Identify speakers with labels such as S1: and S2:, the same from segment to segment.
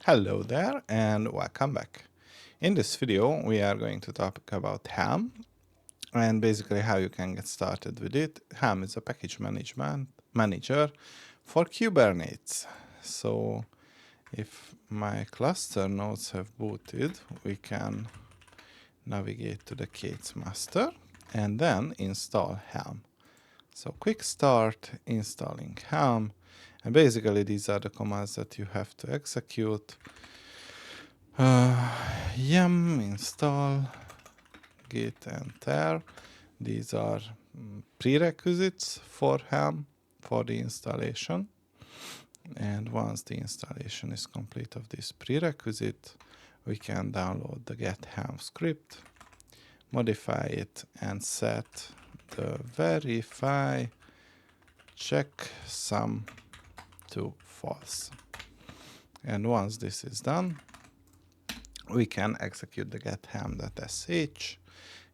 S1: Hello there and welcome back. In this video we are going to talk about Helm and basically how you can get started with it. Helm is a package management manager for Kubernetes. So if my cluster nodes have booted, we can navigate to the K8s master and then install Helm. So quick start installing Helm, and basically these are the commands that you have to execute. Yum install git enter. These are prerequisites for Helm for the installation. And once the installation is complete of this prerequisite, we can download the get Helm script, modify it, and set the verify checksum to false. And once this is done, we can execute the get helm.sh.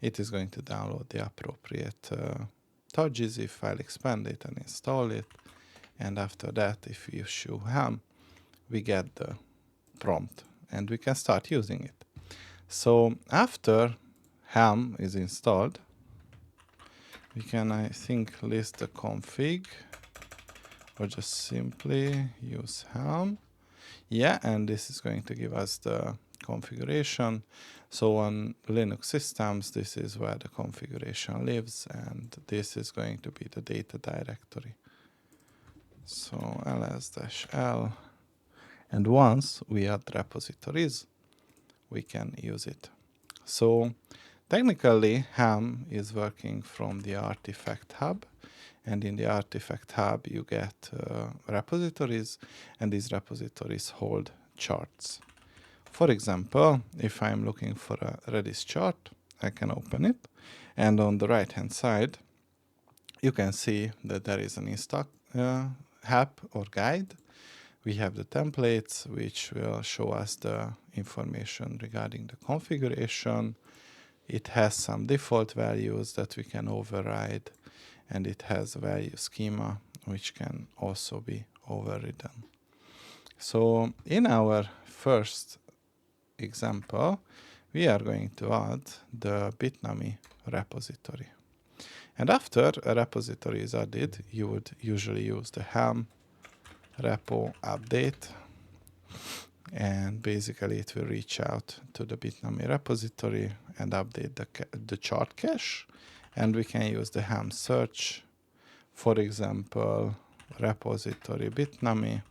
S1: It is going to download the appropriate .gzip file, expand it, and install it. And after that, if we issue Helm, we get the prompt and we can start using it. So after Helm is installed, we can, I think, list the config or just simply use Helm. Yeah, and this is going to give us the configuration. So on Linux systems, this is where the configuration lives, and this is going to be the data directory. So ls-l, and once we add repositories, we can use it. So technically, Helm is working from the artifact hub, and in the artifact hub you get repositories, and these repositories hold charts. For example, if I'm looking for a Redis chart, I can open it, and on the right hand side you can see that there is an install help or guide. We have the templates which will show us the information regarding the configuration. It has some default values that we can override, and it has a value schema which can also be overridden. So in our first example, we are going to add the Bitnami repository. And after a repository is added, you would usually use the Helm repo update, and basically it will reach out to the Bitnami repository and update the chart cache, and we can use the Helm search, for example, repository Bitnami,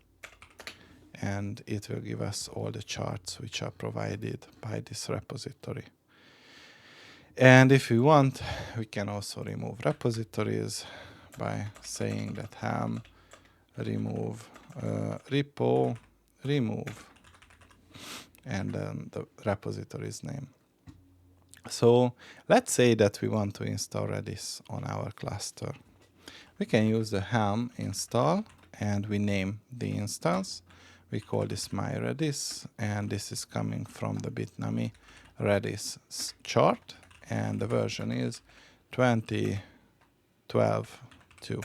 S1: and it will give us all the charts which are provided by this repository. And if we want, we can also remove repositories by saying that Helm remove repo remove and then the repository's name. So let's say that we want to install Redis on our cluster. We can use the Helm install, and we name the instance. We call this my Redis, and this is coming from the Bitnami Redis chart, and the version is 2012.2.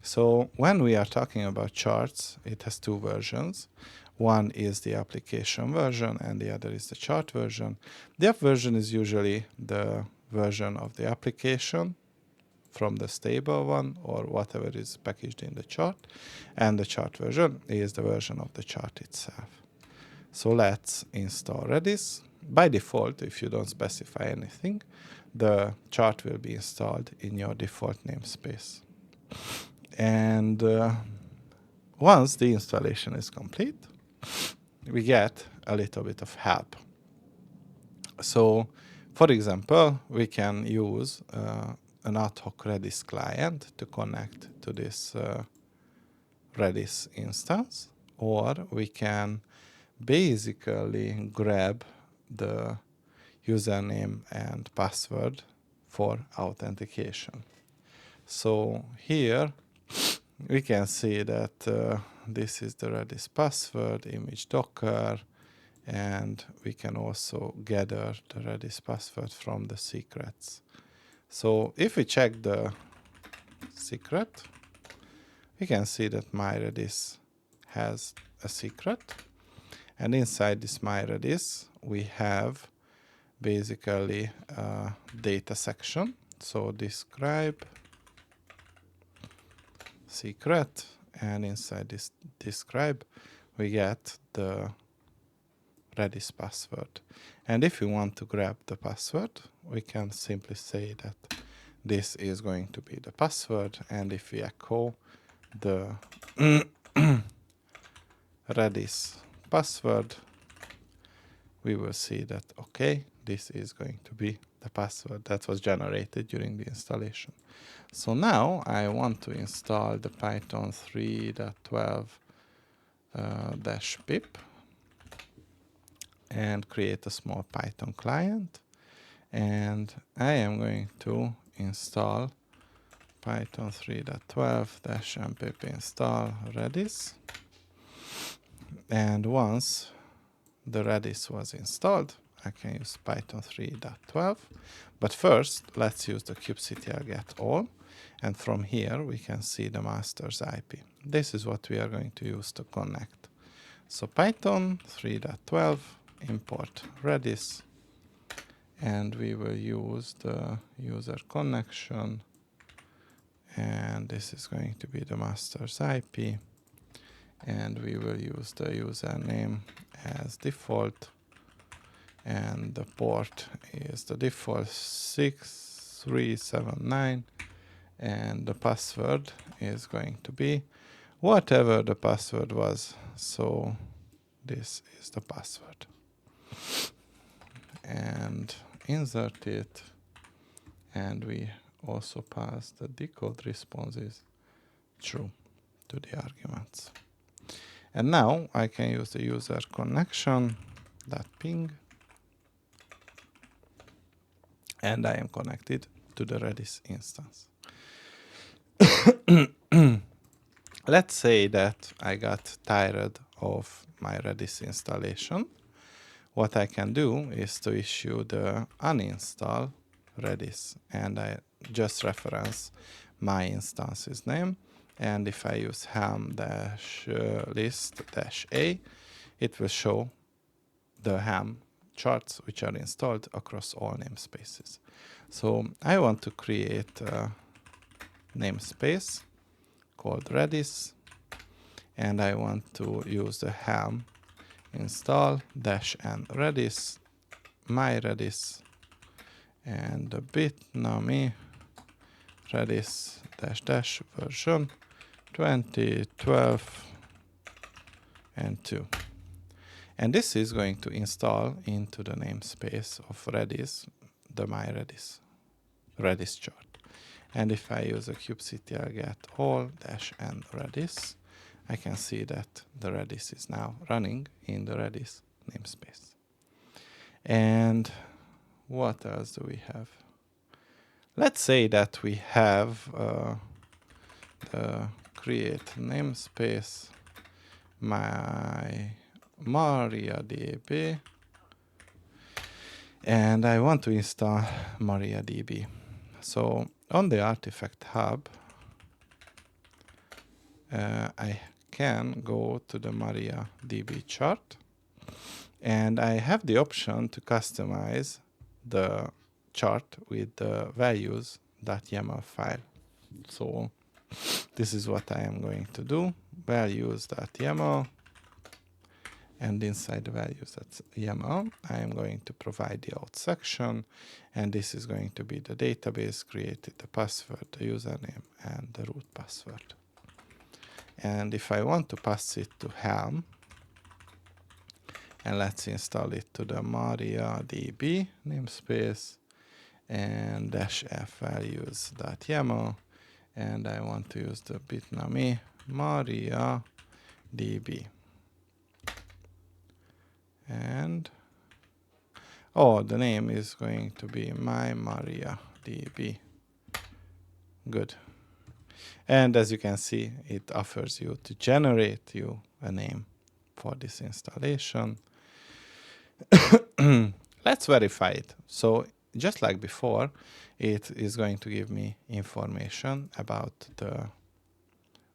S1: So when we are talking about charts, it has two versions. One is the application version, and the other is the chart version. The app version is usually the version of the application from the stable one or whatever is packaged in the chart, and the chart version is the version of the chart itself. So let's install Redis. By default, if you don't specify anything, the chart will be installed in your default namespace. And once the installation is complete, we get a little bit of help. So, for example, we can use an ad hoc Redis client to connect to this Redis instance, or we can basically grab the username and password for authentication. So here we can see that this is the Redis password, image Docker, and we can also gather the Redis password from the secrets. So if we check the secret, we can see that my Redis has a secret, And inside this MyRedis, we have basically a data section. So describe secret, and inside this describe, we get the Redis password. And if we want to grab the password, we can simply say that this is going to be the password. And if we echo the Redis password, we will see that, okay, this is going to be the password that was generated during the installation. So now I want to install the Python 3.12-pip and create a small Python client. And I am going to install Python 3.12-mpip install Redis. And once the Redis was installed, I can use Python 3.12. But first, let's use the kubectl get all. And from here, we can see the master's IP. This is what we are going to use to connect. So Python 3.12 import Redis. And we will use the user connection. And this is going to be the master's IP. And we will use the username as default. And the port is the default 6379. And the password is going to be whatever the password was. So this is the password. And insert it. And we also pass the decode responses true to the arguments. And now I can use the user connection.ping. And I am connected to the Redis instance. Let's say that I got tired of my Redis installation. What I can do is to issue the uninstall Redis, and I just reference my instance's name. And if I use helm-list-a, it will show the Helm charts which are installed across all namespaces. So I want to create a namespace called Redis, and I want to use the Helm install -n Redis, my Redis, and the bitnami Redis version 2012 and 2. And this is going to install into the namespace of Redis, the my Redis chart. And if I use a kubectl get all -n Redis, I can see that the Redis is now running in the Redis namespace. And what else do we have? Let's say that we have the create namespace my MariaDB, and I want to install MariaDB. So on the artifact hub, I can go to the MariaDB chart, and I have the option to customize the chart with the values.yaml file. So this is what I am going to do, values.yaml, and inside the values.yaml, I am going to provide the out section, and this is going to be the database, created the password, the username, and the root password. And if I want to pass it to Helm, and let's install it to the MariaDB namespace, and -f values.yaml, and I want to use the bitnami MariaDB. And the name is going to be my MariaDB. Good. And as you can see, it offers you to generate you a name for this installation. Let's verify it. So just like before, it is going to give me information about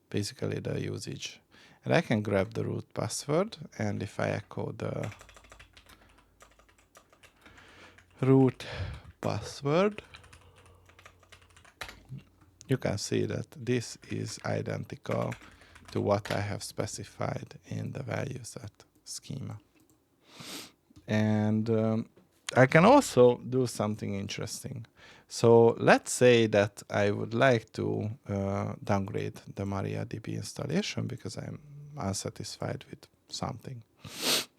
S1: basically the usage. And I can grab the root password, and if I echo the root password, you can see that this is identical to what I have specified in the values at schema. And I can also do something interesting. So let's say that I would like to downgrade the MariaDB installation because I'm unsatisfied with something.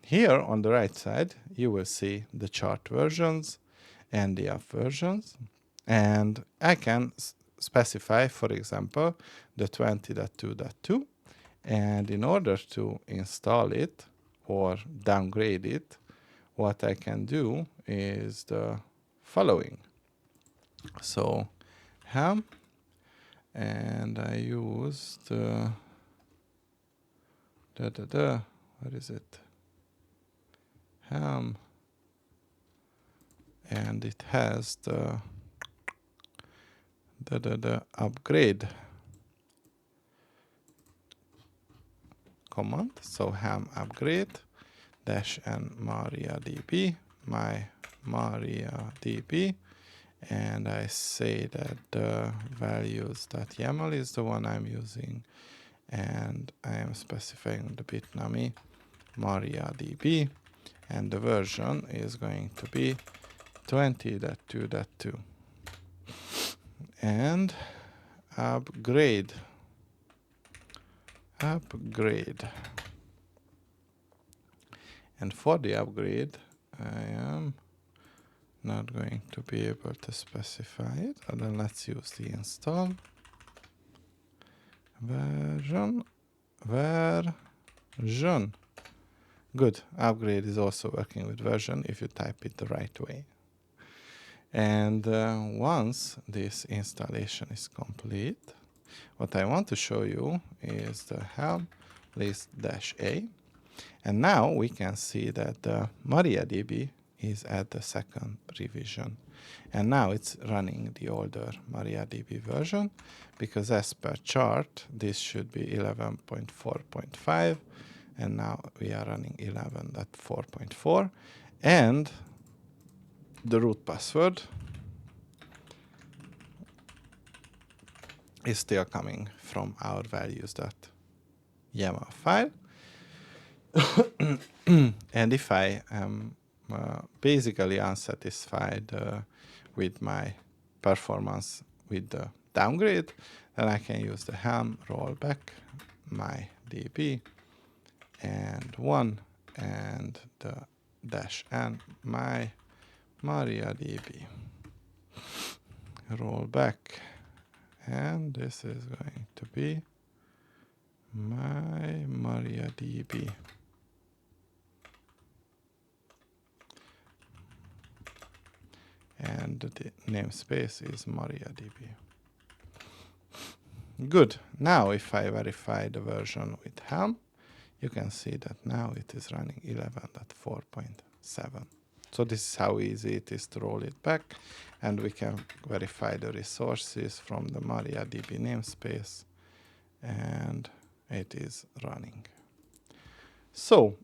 S1: Here on the right side, you will see the chart versions and the app versions. And I can specify, for example, the 20.2.2. And in order to install it or downgrade it, what I can do is the following. So Helm, and I use the what is it? Helm, and it has the upgrade command. So Helm upgrade -n MariaDB, my MariaDB, and I say that the values.yaml is the one I'm using, and I am specifying the bitnami MariaDB, and the version is going to be 20.2.2. And upgrade. And for the upgrade, I am not going to be able to specify it. And then let's use the install version. Good. Upgrade is also working with version if you type it the right way. And once this installation is complete, what I want to show you is the helm list -a. And now we can see that the MariaDB is at the second revision. And now it's running the older MariaDB version, because as per chart, this should be 11.4.5, and now we are running 11.4.4, and the root password is still coming from our values.yaml file. And if I am basically unsatisfied with my performance with the downgrade, then I can use the Helm rollback my DB and 1 and the -n my MariaDB rollback, and this is going to be my MariaDB. And the namespace is MariaDB. Good. Now if I verify the version with Helm, you can see that now it is running 11.4.7. So this is how easy it is to roll it back, and we can verify the resources from the MariaDB namespace, and it is running. So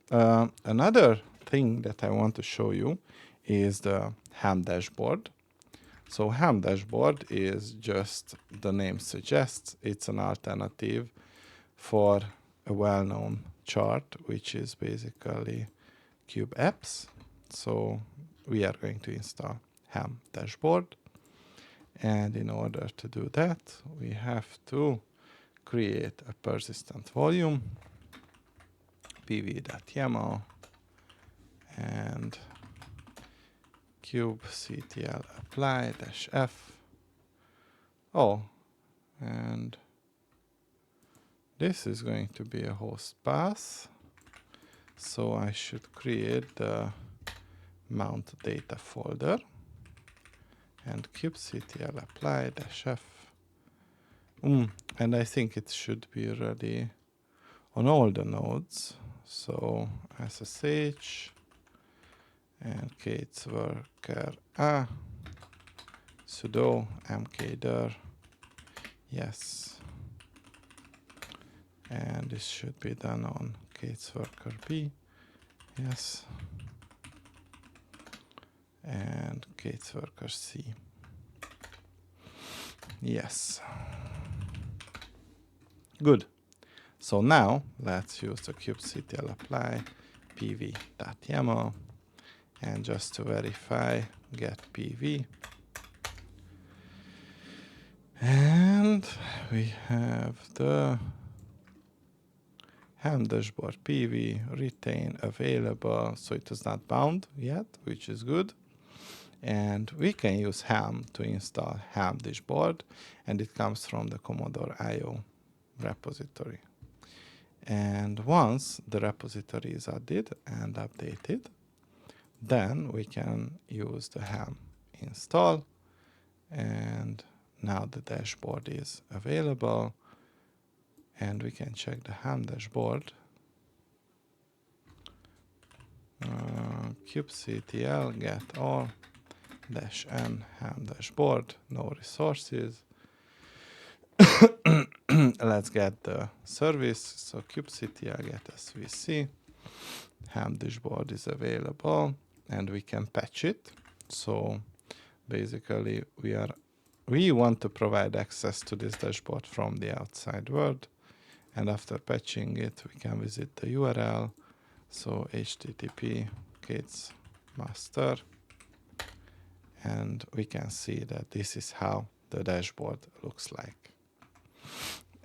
S1: another thing that I want to show you is the Helm dashboard. So Helm dashboard is just, the name suggests, it's an alternative for a well-known chart, which is basically Kube apps. So we are going to install Helm dashboard. And in order to do that, we have to create a persistent volume, pv.yaml, and kubectl apply -f. Oh, and this is going to be a host path. So I should create the mount data folder and kubectl apply -f. And I think it should be ready on all the nodes. So SSH and Kate's worker sudo mkdir yes And this should be done on Kate's worker B. Yes. And Kate's worker C. Yes. Good. So now let's use the kubectl apply pv.yaml, and just to verify, get pv. And we have the Helm dashboard PV retain available, so it is not bound yet, which is good. And we can use Helm to install Helm dashboard, and it comes from the Commodore IO repository. And once the repository is added and updated, then we can use the Helm install, and now the dashboard is available. And we can check the Helm dashboard. kubectl get all -n Helm dashboard, no resources. Let's get the service. So kubectl get svc. Helm dashboard is available, and we can patch it. So basically, we want to provide access to this dashboard from the outside world. And after patching it, we can visit the URL. So http Kate's master. And we can see that this is how the dashboard looks like.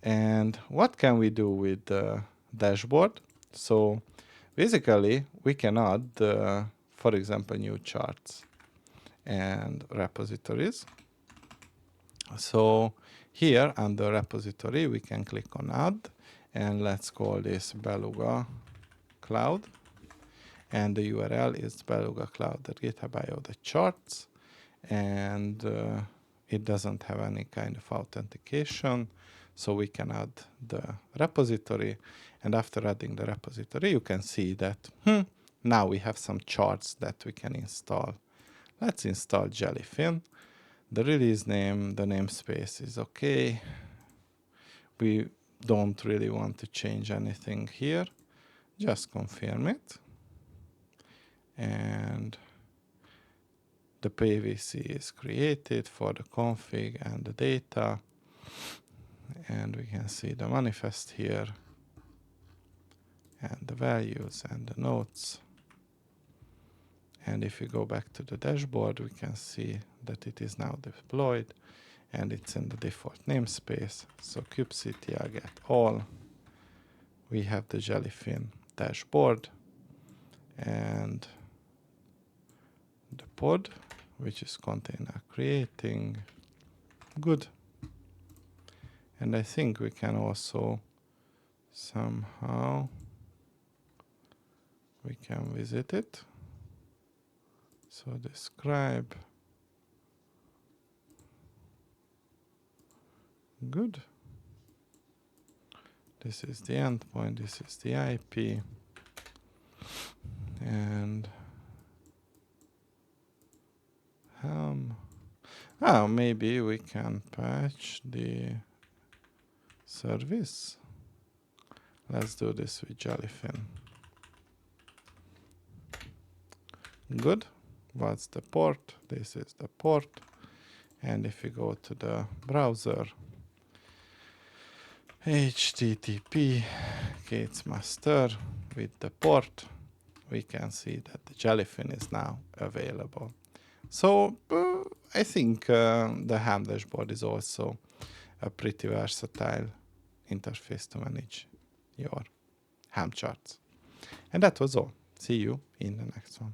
S1: And what can we do with the dashboard? So basically, we can add, for example, new charts and repositories. So here under repository, we can click on add, and let's call this Beluga Cloud. And the URL is belugacloud.github.io charts. And it doesn't have any kind of authentication. So we can add the repository. And after adding the repository, you can see that now we have some charts that we can install. Let's install Jellyfin. The release name, the namespace is okay. We don't really want to change anything here. Just confirm it. And the PVC is created for the config and the data. And we can see the manifest here, and the values and the notes. And if we go back to the dashboard, we can see that it is now deployed, and it's in the default namespace. So kubectl get all. We have the Jellyfin dashboard and the pod, which is container creating. Good. And I think we can also somehow we can visit it. So describe. Good. This is the endpoint, this is the IP. And maybe we can patch the service. Let's do this with Jellyfin. Good. What's the port? This is the port. And if we go to the browser, http Kate's master with the port, we can see that the Jellyfin is now available. So I think the Helm dashboard is also a pretty versatile interface to manage your Helm charts. And that was all. See you in the next one.